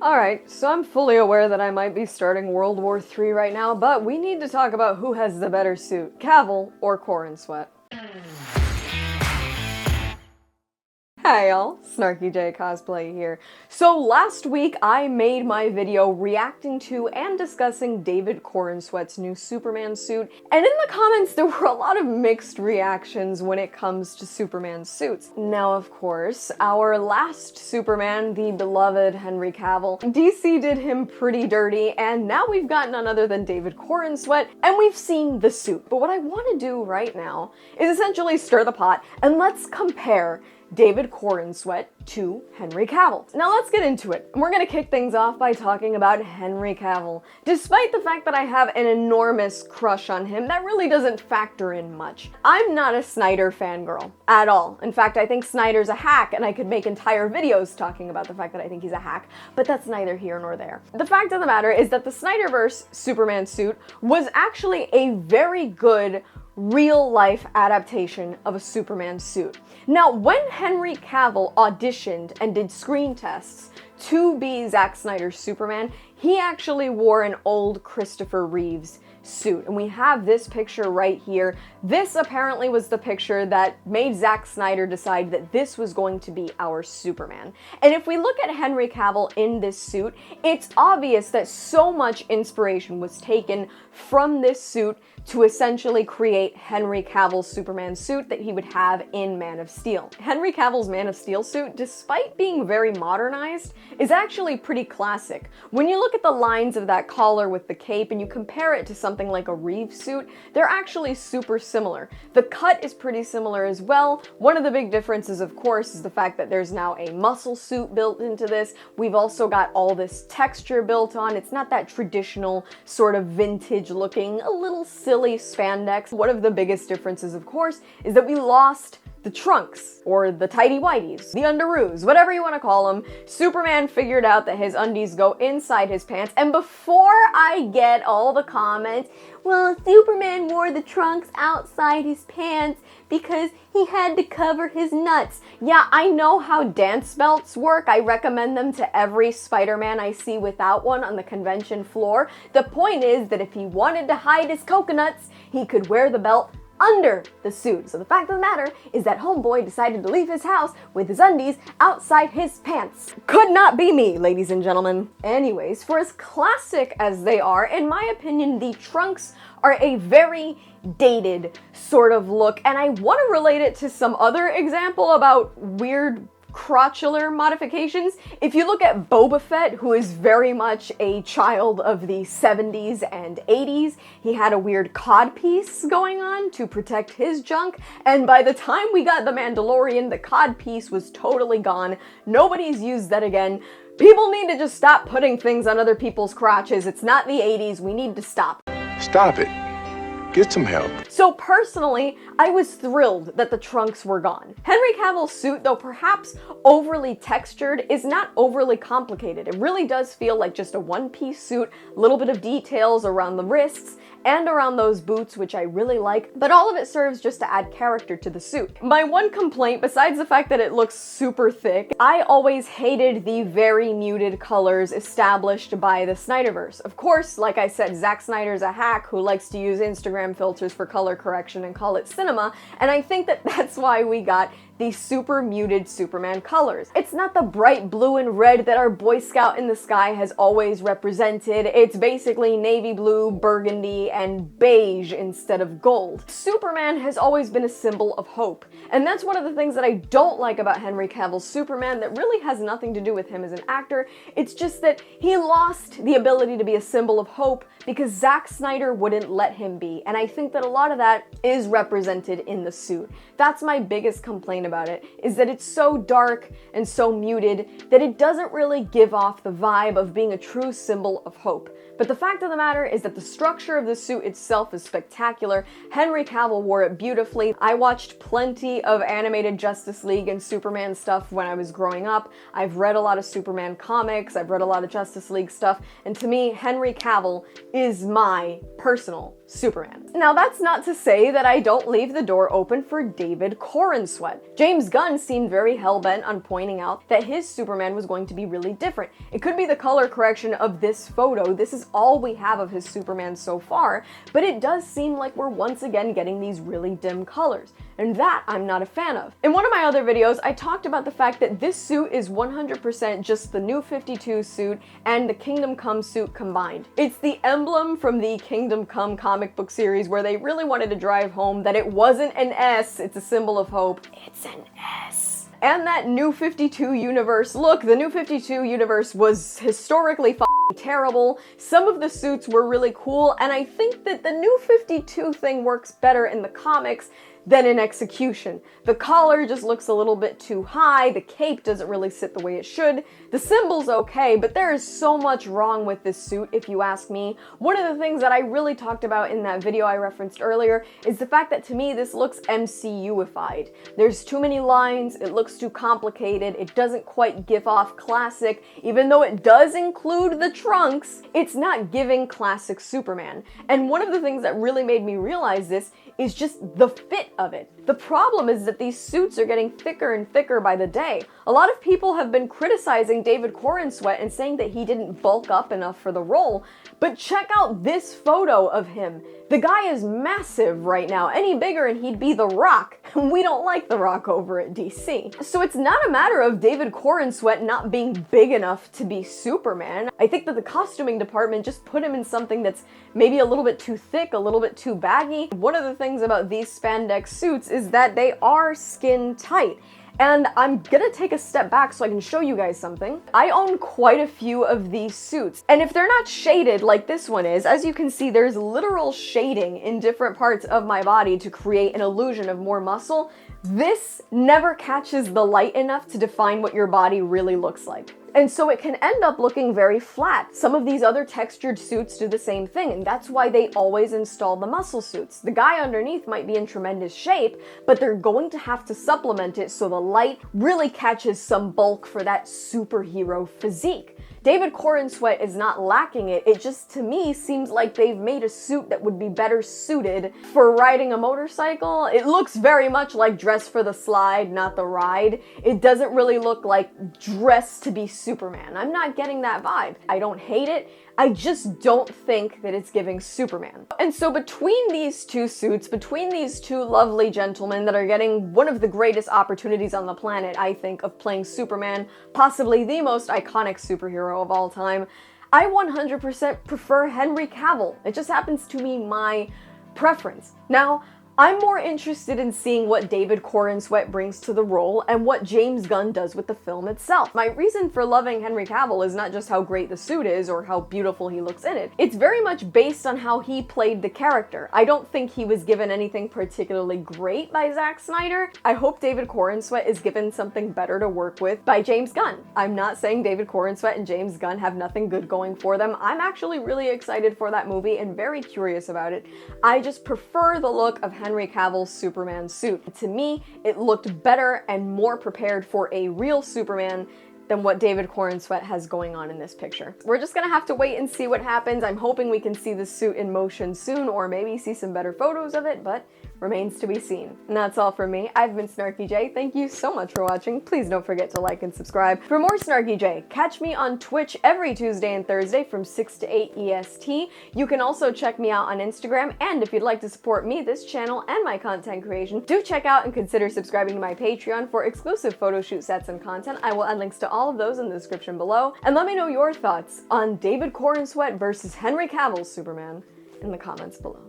Alright, so I'm fully aware that I might be starting World War III right now, but we need to talk about who has the better suit, Cavill or Corenswet. Hi y'all, SnarkyJay cosplay here. So last week I made my video reacting to and discussing David Corenswet's new Superman suit, and in the comments there were a lot of mixed reactions when it comes to Superman suits. Now of course, our last Superman, the beloved Henry Cavill, DC did him pretty dirty, and now we've got none other than David Corenswet, and we've seen the suit. But what I want to do right now is essentially stir the pot, and let's compare David Corenswet to Henry Cavill. Now let's get into it. We're gonna kick things off by talking about Henry Cavill. Despite the fact that I have an enormous crush on him, that really doesn't factor in much. I'm not a Snyder fangirl at all. In fact, I think Snyder's a hack, and I could make entire videos talking about the fact that I think he's a hack, but that's neither here nor there. The fact of the matter is that the Snyderverse Superman suit was actually a very good real-life adaptation of a Superman suit. Now, when Henry Cavill auditioned and did screen tests to be Zack Snyder's Superman, he actually wore an old Christopher Reeves suit, and we have this picture right here. This apparently was the picture that made Zack Snyder decide that this was going to be our Superman. And if we look at Henry Cavill in this suit, it's obvious that so much inspiration was taken from this suit to essentially create Henry Cavill's Superman suit that he would have in Man of Steel. Henry Cavill's Man of Steel suit, despite being very modernized, is actually pretty classic. When you look at the lines of that collar with the cape and you compare it to something like a Reeves suit, they're actually super similar. The cut is pretty similar as well. One of the big differences, of course, is the fact that there's now a muscle suit built into this. We've also got all this texture built on. It's not that traditional sort of vintage looking, a little silly spandex. One of the biggest differences, of course, is that we lost the trunks, or the tighty-whities, the underoos, whatever you want to call them. Superman figured out that his undies go inside his pants, and before I get all the comments, well, Superman wore the trunks outside his pants because he had to cover his nuts. Yeah, I know how dance belts work. I recommend them to every Spider-Man I see without one on the convention floor. The point is that if he wanted to hide his coconuts, he could wear the belt under the suit. So the fact of the matter is that homeboy decided to leave his house with his undies outside his pants. Could not be me, ladies and gentlemen. Anyways, for as classic as they are, in my opinion, the trunks are a very dated sort of look, and I want to relate it to some other example about weird crotchular modifications. If you look at Boba Fett, who is very much a child of the 70s and 80s, he had a weird codpiece going on to protect his junk, and by the time we got The Mandalorian, the codpiece was totally gone. Nobody's used that again. People need to just stop putting things on other people's crotches. It's not the 80s. We need to stop. Stop it. Get some help. So personally, I was thrilled that the trunks were gone. Henry Cavill's suit, though perhaps overly textured, is not overly complicated. It really does feel like just a one-piece suit, a little bit of details around the wrists and around those boots, which I really like, but all of it serves just to add character to the suit. My one complaint, besides the fact that it looks super thick, I always hated the very muted colors established by the Snyderverse. Of course, like I said, Zack Snyder's a hack who likes to use Instagram filters for color correction and call it cinema, and I think that that's why we got the super muted Superman colors. It's not the bright blue and red that our Boy Scout in the sky has always represented. It's basically navy blue, burgundy, and beige instead of gold. Superman has always been a symbol of hope, and that's one of the things that I don't like about Henry Cavill's Superman that really has nothing to do with him as an actor. It's just that he lost the ability to be a symbol of hope because Zack Snyder wouldn't let him be, and I think that a lot of that is represented in the suit. That's my biggest complaint about it, is that it's so dark and so muted that it doesn't really give off the vibe of being a true symbol of hope. But the fact of the matter is that the structure of the suit itself is spectacular. Henry Cavill wore it beautifully. I watched plenty of animated Justice League and Superman stuff when I was growing up. I've read a lot of Superman comics, I've read a lot of Justice League stuff, and to me, Henry Cavill is my personal Superman. Now, that's not to say that I don't leave the door open for David Corenswet. James Gunn seemed very hell-bent on pointing out that his Superman was going to be really different. It could be the color correction of this photo. This is all we have of his Superman so far, but it does seem like we're once again getting these really dim colors, and that I'm not a fan of. In one of my other videos, I talked about the fact that this suit is 100% just the New 52 suit and the Kingdom Come suit combined. It's the emblem from the Kingdom Come comic book series where they really wanted to drive home that it wasn't an S, it's a symbol of hope, it's an S. And that New 52 universe, look, the New 52 universe was historically terrible. Some of the suits were really cool, and I think that the New 52 thing works better in the comics than in execution. The collar just looks a little bit too high, the cape doesn't really sit the way it should, the symbol's okay, but there is so much wrong with this suit if you ask me. One of the things that I really talked about in that video I referenced earlier is the fact that to me this looks MCU-ified. There's too many lines, it looks too complicated, it doesn't quite give off classic, even though it does include the trunks, it's not giving classic Superman. And one of the things that really made me realize this is just the fit of it. The problem is that these suits are getting thicker and thicker by the day. A lot of people have been criticizing David Corenswet and saying that he didn't bulk up enough for the role, but check out this photo of him. The guy is massive right now. Any bigger and he'd be The Rock. We don't like The Rock over at DC. So it's not a matter of David Corenswet not being big enough to be Superman. I think that the costuming department just put him in something that's maybe a little bit too thick, a little bit too baggy. One of the things about these spandex suits is that they are skin tight. And I'm gonna take a step back so I can show you guys something. I own quite a few of these suits, and if they're not shaded like this one is, as you can see, there's literal shading in different parts of my body to create an illusion of more muscle. This never catches the light enough to define what your body really looks like. And so it can end up looking very flat. Some of these other textured suits do the same thing, and that's why they always install the muscle suits. The guy underneath might be in tremendous shape, but they're going to have to supplement it so the light really catches some bulk for that superhero physique. David Corenswet is not lacking it, it just to me seems like they've made a suit that would be better suited for riding a motorcycle. It looks very much like Dress for the Slide, not the ride. It doesn't really look like dress to be Superman. I'm not getting that vibe. I don't hate it, I just don't think that it's giving Superman. And so between these two suits, between these two lovely gentlemen that are getting one of the greatest opportunities on the planet, I think, of playing Superman, possibly the most iconic superhero of all time, I 100% prefer Henry Cavill. It just happens to be my preference. Now, I'm more interested in seeing what David Corenswet brings to the role and what James Gunn does with the film itself. My reason for loving Henry Cavill is not just how great the suit is or how beautiful he looks in it. It's very much based on how he played the character. I don't think he was given anything particularly great by Zack Snyder. I hope David Corenswet is given something better to work with by James Gunn. I'm not saying David Corenswet and James Gunn have nothing good going for them. I'm actually really excited for that movie and very curious about it. I just prefer the look of Henry Cavill's Superman suit. To me, it looked better and more prepared for a real Superman than what David Corenswet has going on in this picture. We're just gonna have to wait and see what happens. I'm hoping we can see the suit in motion soon, or maybe see some better photos of it, but remains to be seen. And that's all from me. I've been SnarkyJay. Thank you so much for watching. Please don't forget to like and subscribe. For more SnarkyJay, catch me on Twitch every Tuesday and Thursday from 6 to 8 EST. You can also check me out on Instagram, and if you'd like to support me, this channel, and my content creation, do check out and consider subscribing to my Patreon for exclusive photo shoot sets and content. I will add links to all of those in the description below. And let me know your thoughts on David Corenswet versus Henry Cavill's Superman in the comments below.